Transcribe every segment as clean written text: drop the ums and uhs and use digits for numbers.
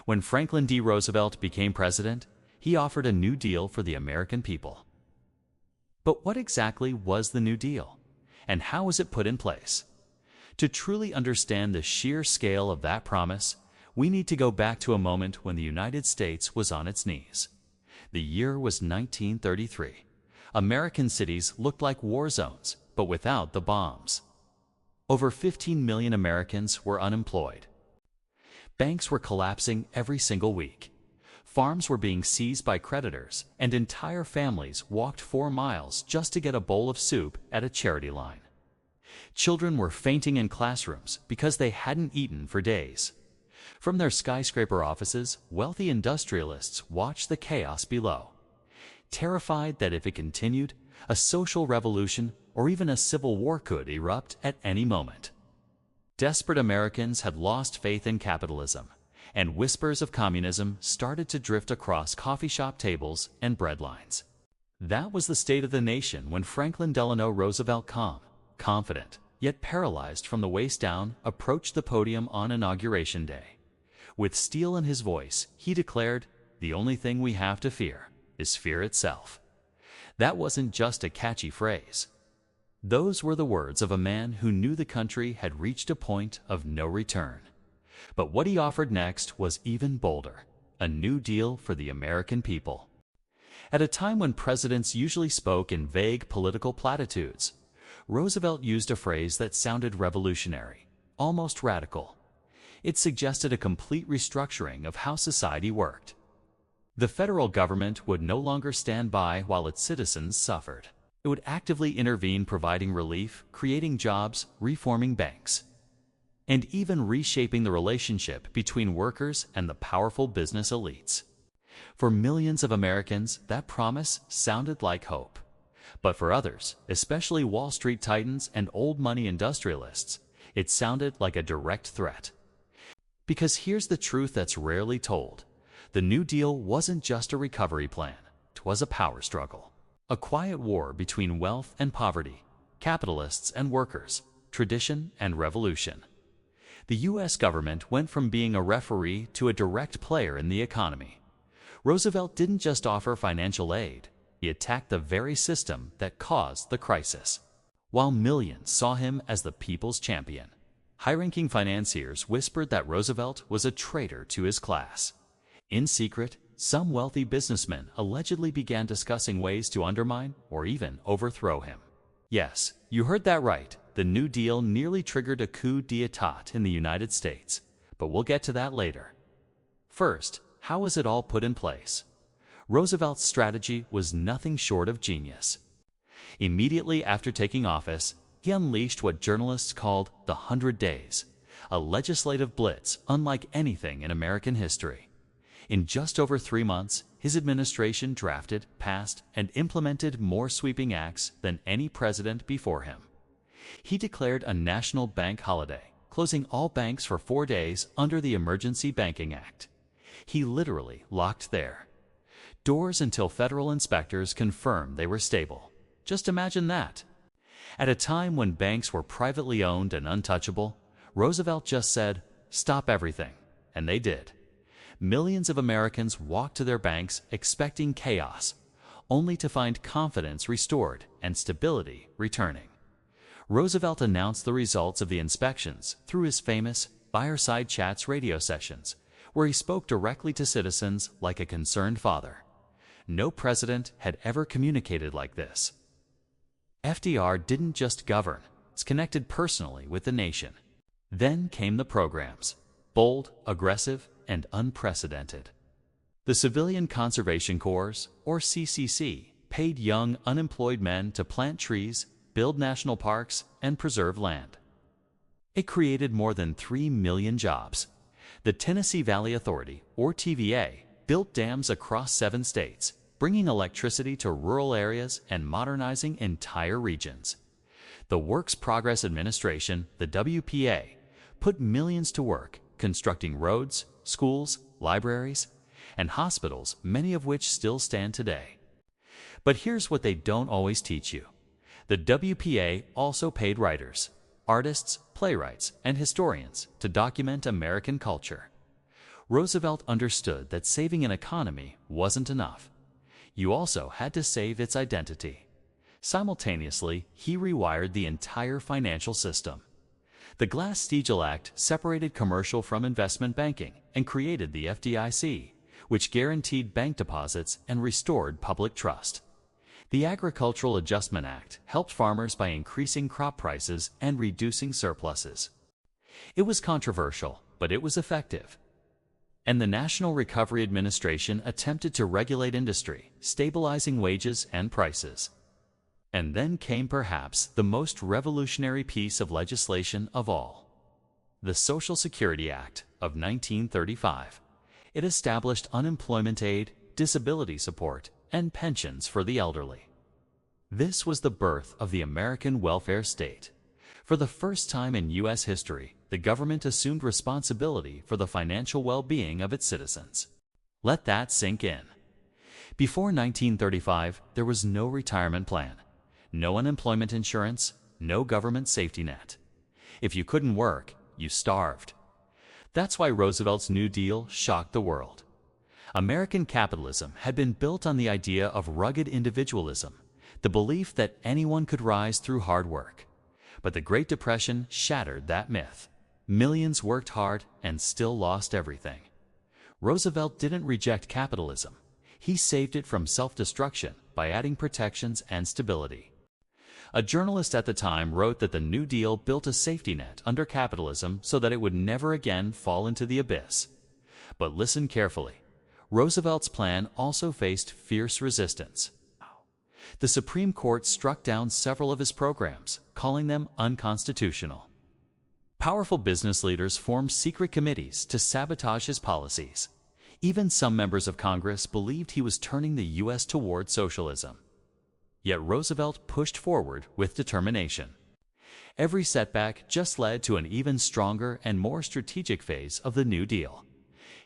When Franklin D. Roosevelt became president, he offered a new deal for the American people. But what exactly was the New Deal, and how was it put in place? To truly understand the sheer scale of that promise, we need to go back to a moment when the United States was on its knees. The year was 1933. American cities looked like war zones, but without the bombs. Over 15 million Americans were unemployed. Banks were collapsing every single week. Farms were being seized by creditors, and entire families walked 4 miles just to get a bowl of soup at a charity line. Children were fainting in classrooms because they hadn't eaten for days. From their skyscraper offices, wealthy industrialists watched the chaos below, terrified that if it continued, a social revolution or even a civil war could erupt at any moment. Desperate Americans had lost faith in capitalism, and whispers of communism started to drift across coffee shop tables and bread lines. That was the state of the nation when Franklin Delano Roosevelt, calm, confident, yet paralyzed from the waist down, approached the podium on Inauguration Day. With steel in his voice, he declared, "The only thing we have to fear is fear itself." That wasn't just a catchy phrase. Those were the words of a man who knew the country had reached a point of no return. But what he offered next was even bolder: a new deal for the American people. At a time when presidents usually spoke in vague political platitudes, Roosevelt used a phrase that sounded revolutionary, almost radical. It suggested a complete restructuring of how society worked. The federal government would no longer stand by while its citizens suffered. It would actively intervene, providing relief, creating jobs, reforming banks, and even reshaping the relationship between workers and the powerful business elites. For millions of Americans, that promise sounded like hope. But for others, especially Wall Street titans and old money industrialists, it sounded like a direct threat. Because here's the truth that's rarely told: the New Deal wasn't just a recovery plan, it was a power struggle. A quiet war between wealth and poverty, capitalists and workers, tradition and revolution. The U.S. government went from being a referee to a direct player in the economy. Roosevelt didn't just offer financial aid, he attacked the very system that caused the crisis. While millions saw him as the people's champion, high-ranking financiers whispered that Roosevelt was a traitor to his class. In secret, some wealthy businessmen allegedly began discussing ways to undermine or even overthrow him. Yes, you heard that right. The New Deal nearly triggered a coup d'etat in the United States, but we'll get to that later. First, how was it all put in place? Roosevelt's strategy was nothing short of genius. Immediately after taking office, he unleashed what journalists called the 100 Days, a legislative blitz unlike anything in American history. In just over 3 months, his administration drafted, passed, and implemented more sweeping acts than any president before him. He declared a national bank holiday, closing all banks for 4 days under the Emergency Banking Act. He literally locked their doors until federal inspectors confirmed they were stable. Just imagine that. At a time when banks were privately owned and untouchable, Roosevelt just said, "Stop everything," and they did. Millions of Americans walked to their banks expecting chaos, only to find confidence restored and stability returning. Roosevelt announced the results of the inspections through his famous Fireside Chats radio sessions, where he spoke directly to citizens like a concerned father. No president had ever communicated like this. FDR didn't just govern, he connected personally with the nation. Then came the programs, bold, aggressive, and unprecedented. The Civilian Conservation Corps, or CCC, paid young, unemployed men to plant trees, build national parks, and preserve land. It created more than 3 million jobs. The Tennessee Valley Authority, or TVA, built dams across 7 states, bringing electricity to rural areas and modernizing entire regions. The Works Progress Administration, the WPA, put millions to work constructing roads, schools, libraries, and hospitals, many of which still stand today. But here's what they don't always teach you. The WPA also paid writers, artists, playwrights, and historians to document American culture. Roosevelt understood that saving an economy wasn't enough. You also had to save its identity. Simultaneously, he rewired the entire financial system. The Glass-Steagall Act separated commercial from investment banking and created the FDIC, which guaranteed bank deposits and restored public trust. The Agricultural Adjustment Act helped farmers by increasing crop prices and reducing surpluses. It was controversial, but it was effective. And the National Recovery Administration attempted to regulate industry, stabilizing wages and prices. And then came perhaps the most revolutionary piece of legislation of all. The Social Security Act of 1935. It established unemployment aid, disability support, and pensions for the elderly. This was the birth of the American welfare state. For the first time in U.S. history, the government assumed responsibility for the financial well-being of its citizens. Let that sink in. Before 1935, there was no retirement plan, no unemployment insurance, no government safety net. If you couldn't work, you starved. That's why Roosevelt's New Deal shocked the world. American capitalism had been built on the idea of rugged individualism, the belief that anyone could rise through hard work. But the Great Depression shattered that myth. Millions worked hard and still lost everything. Roosevelt didn't reject capitalism. He saved it from self-destruction by adding protections and stability. A journalist at the time wrote that the New Deal built a safety net under capitalism so that it would never again fall into the abyss. But listen carefully. Roosevelt's plan also faced fierce resistance. The Supreme Court struck down several of his programs, calling them unconstitutional. Powerful business leaders formed secret committees to sabotage his policies. Even some members of Congress believed he was turning the U.S. toward socialism. Yet Roosevelt pushed forward with determination. Every setback just led to an even stronger and more strategic phase of the New Deal.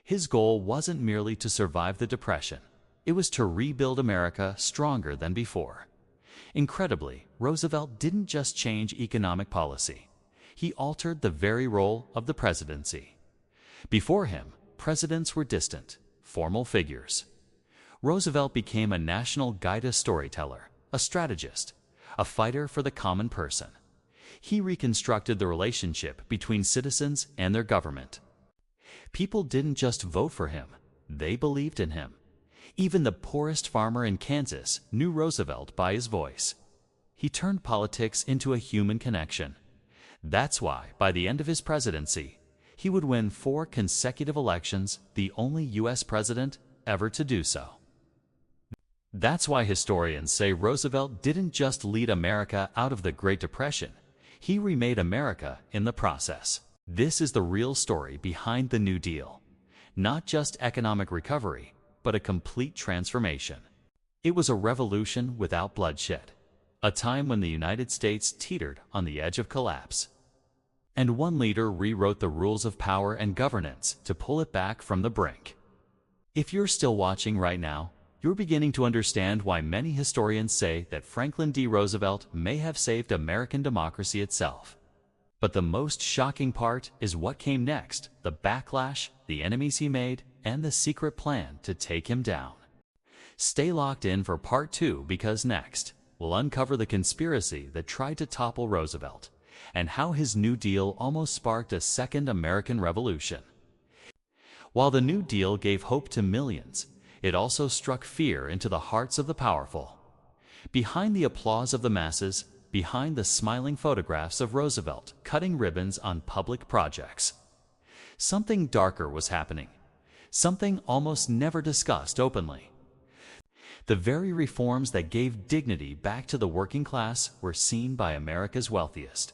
His goal wasn't merely to survive the Depression. It was to rebuild America stronger than before. Incredibly, Roosevelt didn't just change economic policy. He altered the very role of the presidency. Before him, presidents were distant, formal figures. Roosevelt became a national guide storyteller, a strategist, a fighter for the common person. He reconstructed the relationship between citizens and their government. People didn't just vote for him, they believed in him. Even the poorest farmer in Kansas knew Roosevelt by his voice. He turned politics into a human connection. That's why, by the end of his presidency, he would win 4 consecutive elections, the only U.S. president ever to do so. That's why historians say Roosevelt didn't just lead America out of the Great Depression. He remade America in the process. This is the real story behind the New Deal. Not just economic recovery, but a complete transformation. It was a revolution without bloodshed, a time when the United States teetered on the edge of collapse. And one leader rewrote the rules of power and governance to pull it back from the brink. If you're still watching right now, you're beginning to understand why many historians say that Franklin D. Roosevelt may have saved American democracy itself. But the most shocking part is what came next, the backlash, the enemies he made, and the secret plan to take him down. Stay locked in for part 2 because next, we'll uncover the conspiracy that tried to topple Roosevelt and how his New Deal almost sparked a second American Revolution. While the New Deal gave hope to millions, it also struck fear into the hearts of the powerful. Behind the applause of the masses, behind the smiling photographs of Roosevelt cutting ribbons on public projects, something darker was happening, something almost never discussed openly. The very reforms that gave dignity back to the working class were seen by America's wealthiest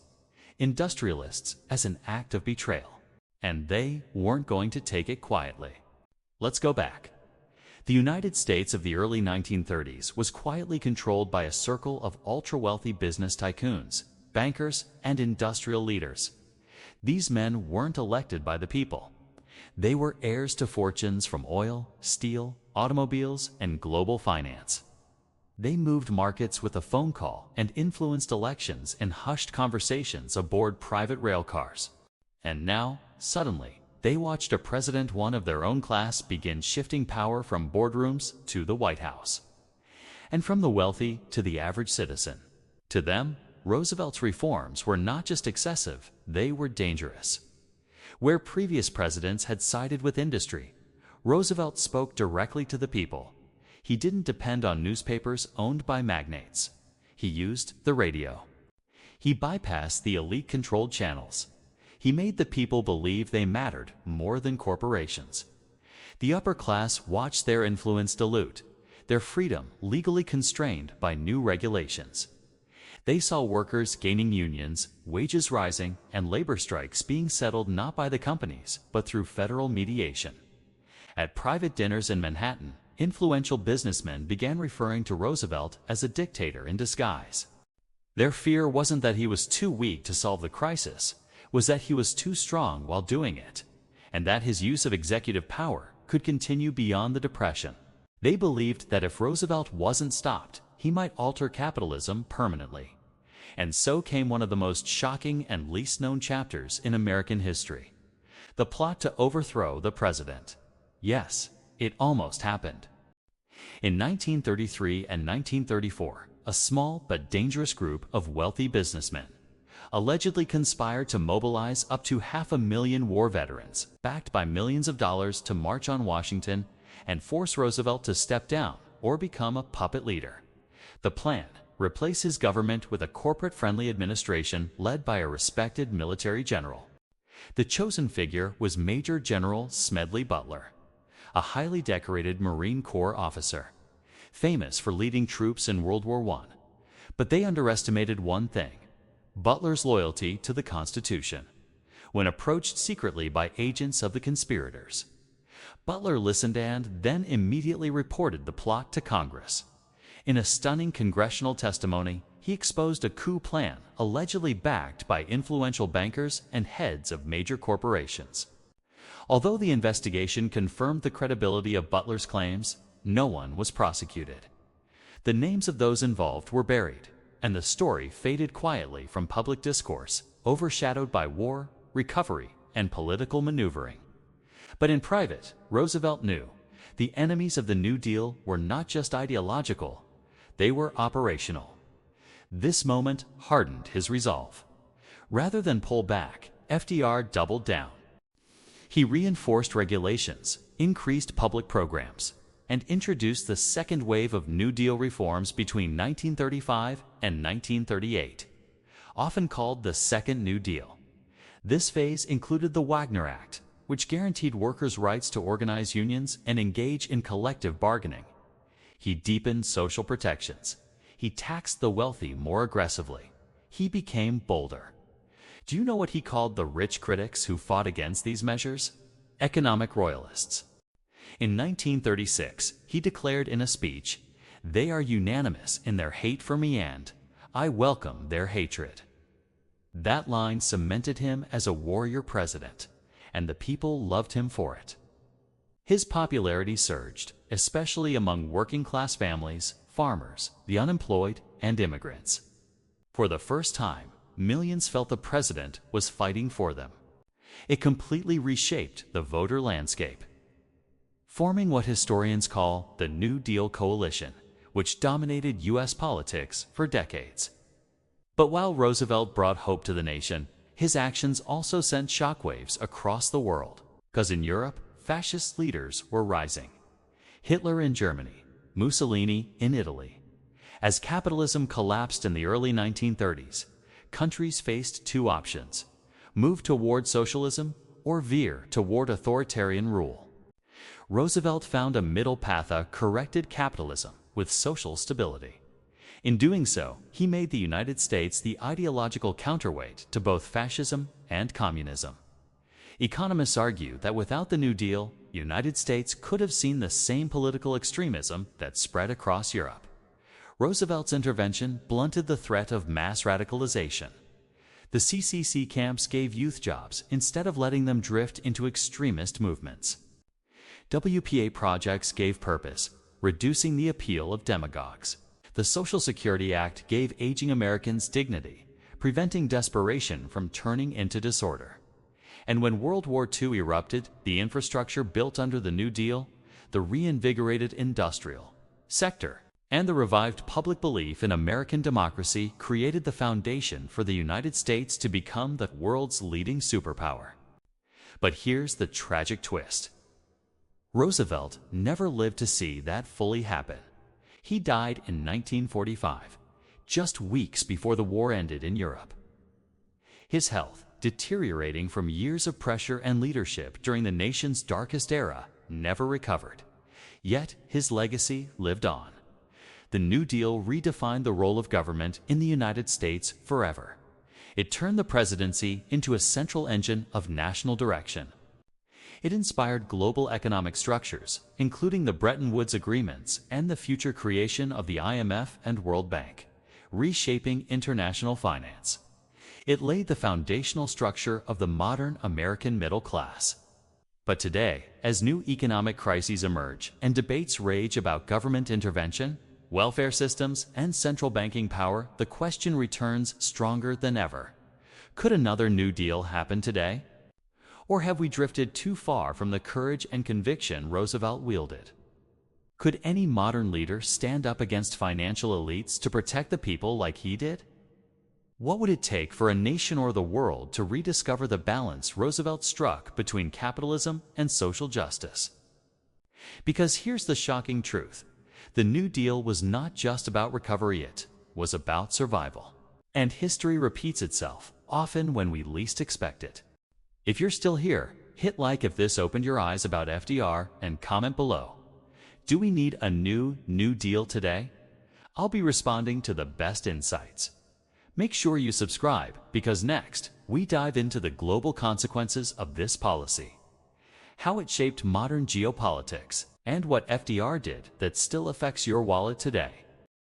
industrialists as an act of betrayal, and they weren't going to take it quietly. Let's go back. The United States of the early 1930s was quietly controlled by a circle of ultra-wealthy business tycoons, bankers, and industrial leaders. These men weren't elected by the people. They were heirs to fortunes from oil, steel, automobiles, and global finance. They moved markets with a phone call and influenced elections in hushed conversations aboard private rail cars. And now, suddenly, They watched a president one of their own class begin shifting power from boardrooms to the White House, and from the wealthy to the average citizen. To them, Roosevelt's reforms were not just excessive, they were dangerous. Where previous presidents had sided with industry, Roosevelt spoke directly to the people. He didn't depend on newspapers owned by magnates. He used the radio. He bypassed the elite-controlled channels. He made the people believe they mattered more than corporations. The upper class watched their influence dilute, their freedom legally constrained by new regulations. They saw workers gaining unions, wages rising, and labor strikes being settled not by the companies, but through federal mediation. At private dinners in Manhattan, influential businessmen began referring to Roosevelt as a dictator in disguise. Their fear wasn't that he was too weak to solve the crisis, was that he was too strong while doing it, and that his use of executive power could continue beyond the Depression. They believed that if Roosevelt wasn't stopped, he might alter capitalism permanently. And so came one of the most shocking and least known chapters in American history: the plot to overthrow the president. Yes, it almost happened. In 1933 and 1934, a small but dangerous group of wealthy businessmen allegedly conspired to mobilize up to 500,000 war veterans, backed by millions of dollars, to march on Washington and force Roosevelt to step down or become a puppet leader. The plan: replace his government with a corporate-friendly administration led by a respected military general. The chosen figure was Major General Smedley Butler, a highly decorated Marine Corps officer, famous for leading troops in World War I. But they underestimated one thing: Butler's loyalty to the Constitution. When approached secretly by agents of the conspirators, Butler listened and then immediately reported the plot to Congress. In a stunning congressional testimony, he exposed a coup plan allegedly backed by influential bankers and heads of major corporations. Although the investigation confirmed the credibility of Butler's claims, no one was prosecuted. The names of those involved were buried, and the story faded quietly from public discourse, overshadowed by war, recovery, and political maneuvering. But in private, Roosevelt knew the enemies of the New Deal were not just ideological, they were operational. This moment hardened his resolve. Rather than pull back, FDR doubled down. He reinforced regulations, increased public programs, and introduced the second wave of New Deal reforms between 1935 and 1938, often called the Second New Deal. This phase included the Wagner Act, which guaranteed workers' rights to organize unions and engage in collective bargaining. He deepened social protections. He taxed the wealthy more aggressively. He became bolder. Do you know what he called the rich critics who fought against these measures? Economic royalists. In 1936, he declared in a speech, "They are unanimous in their hate for me and I welcome their hatred." That line cemented him as a warrior president, and the people loved him for it. His popularity surged, especially among working-class families, farmers, the unemployed, and immigrants. For the first time, millions felt the president was fighting for them. It completely reshaped the voter landscape, forming what historians call the New Deal coalition, which dominated U.S. politics for decades. But while Roosevelt brought hope to the nation, his actions also sent shockwaves across the world. Because in Europe, fascist leaders were rising. Hitler in Germany, Mussolini in Italy. As capitalism collapsed in the early 1930s, countries faced two options: move toward socialism or veer toward authoritarian rule. Roosevelt found a middle path: corrected capitalism with social stability. In doing so, he made the United States the ideological counterweight to both fascism and communism. Economists argue that without the New Deal, the United States could have seen the same political extremism that spread across Europe. Roosevelt's intervention blunted the threat of mass radicalization. The CCC camps gave youth jobs instead of letting them drift into extremist movements. WPA projects gave purpose, reducing the appeal of demagogues. The Social Security Act gave aging Americans dignity, preventing desperation from turning into disorder. And when World War II erupted, the infrastructure built under the New Deal, the reinvigorated industrial sector, and the revived public belief in American democracy created the foundation for the United States to become the world's leading superpower. But here's the tragic twist. Roosevelt never lived to see that fully happen. He died in 1945, just weeks before the war ended in Europe. His health, deteriorating from years of pressure and leadership during the nation's darkest era, never recovered. Yet his legacy lived on. The New Deal redefined the role of government in the United States forever. It turned the presidency into a central engine of national direction. It inspired global economic structures, including the Bretton Woods agreements and the future creation of the IMF and World Bank, reshaping international finance. It laid the foundational structure of the modern American middle class. But today, as new economic crises emerge and debates rage about government intervention, welfare systems, and central banking power, the question returns stronger than ever. Could another New Deal happen today? Or have we drifted too far from the courage and conviction Roosevelt wielded? Could any modern leader stand up against financial elites to protect the people like he did? What would it take for a nation or the world to rediscover the balance Roosevelt struck between capitalism and social justice? Because here's the shocking truth. The New Deal was not just about recovery, it was about survival. And history repeats itself, often when we least expect it. If you're still here, hit like if this opened your eyes about FDR and comment below. Do we need a New Deal today? I'll be responding to the best insights. Make sure you subscribe because next, we dive into the global consequences of this policy, how it shaped modern geopolitics, and what FDR did that still affects your wallet today.